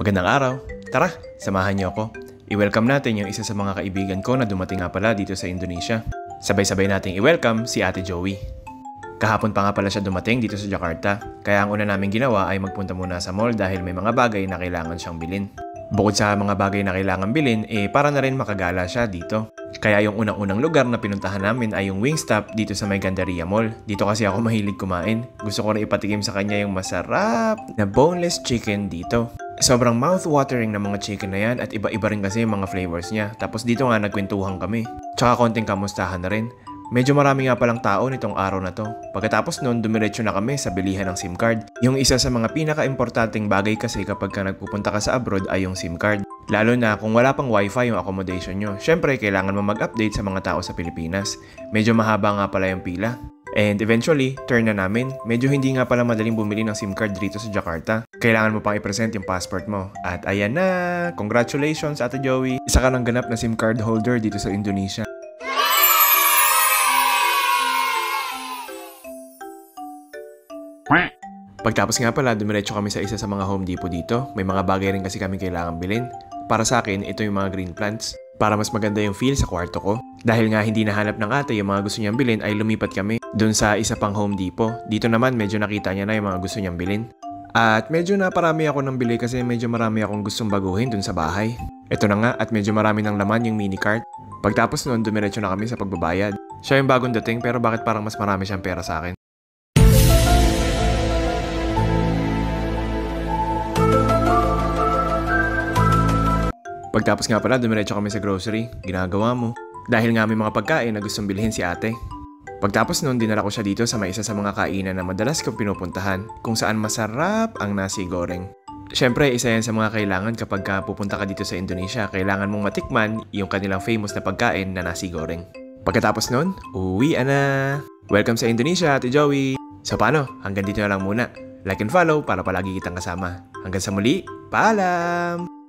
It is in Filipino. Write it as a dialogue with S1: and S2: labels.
S1: Magandang araw! Tara, samahan niyo ako. I-welcome natin yung isa sa mga kaibigan ko na dumating nga pala dito sa Indonesia. Sabay-sabay nating i-welcome si Ate Joey. Kahapon pa nga pala siya dumating dito sa Jakarta, kaya ang una namin ginawa ay magpunta muna sa mall dahil may mga bagay na kailangan siyang bilhin. Bukod sa mga bagay na kailangan bilhin, para na rin makagala siya dito. Kaya yung unang-unang lugar na pinuntahan namin ay yung Wingstop dito sa may Gandaria Mall. Dito kasi ako mahilig kumain. Gusto ko rin ipatikim sa kanya yung masarap na boneless chicken dito. Sobrang mouth-watering na mga chicken na yan at iba-iba rin kasi yung mga flavors niya. Tapos dito nga nagkwentuhan kami. Tsaka konting kamustahan na rin. Medyo marami nga palang tao nitong araw na to. Pagkatapos nun, dumiretso na kami sa bilihan ng SIM card. Yung isa sa mga pinaka-importanting bagay kasi kapag ka nagpupunta ka sa abroad ay yung SIM card. Lalo na kung wala pang wifi yung accommodation nyo. Syempre, kailangan mo mag-update sa mga tao sa Pilipinas. Medyo mahaba nga pala yung pila. And eventually, turn na namin. Medyo hindi nga pala madaling bumili ng SIM card dito sa Jakarta. Kailangan mo pang i-present yung passport mo. At ayan na! Congratulations, Ate Joey! Isa ka ng ganap na SIM card holder dito sa Indonesia. Pagtapos nga pala, dumiretso kami sa isa sa mga Home Depot dito. May mga bagay rin kasi kami kailangan bilhin. Para sa akin, ito yung mga green plants. Para mas maganda yung feel sa kwarto ko. Dahil nga hindi nahanap ng ate yung mga gusto niyang bilhin, ay lumipat kami dun sa isa pang Home Depot. Dito naman, medyo nakita niya na yung mga gusto niyang bilhin. At medyo naparami ako ng bili kasi medyo marami akong gustong baguhin dun sa bahay. Ito na nga at medyo marami ng laman yung mini cart. Pagtapos nun, dumiretso na kami sa pagbabayad. Siya yung bagong dating pero bakit parang mas marami siyang pera sa akin? Pagtapos nga pala, dumiretso kami sa grocery. Ginagawa mo. Dahil nga may mga pagkain na gustong bilhin si ate. Pagtapos nun, dinala ko siya dito sa may isa sa mga kainan na madalas kong pinupuntahan, kung saan masarap ang nasi goreng. Siyempre, isa yan sa mga kailangan kapag pupunta ka dito sa Indonesia. Kailangan mong matikman yung kanilang famous na pagkain na nasi goreng. Pagkatapos nun, uwi na! Welcome sa Indonesia, Ate Joey! So paano? Hanggang dito na lang muna. Like and follow para palagi kitang kasama. Hanggang sa muli, paalam!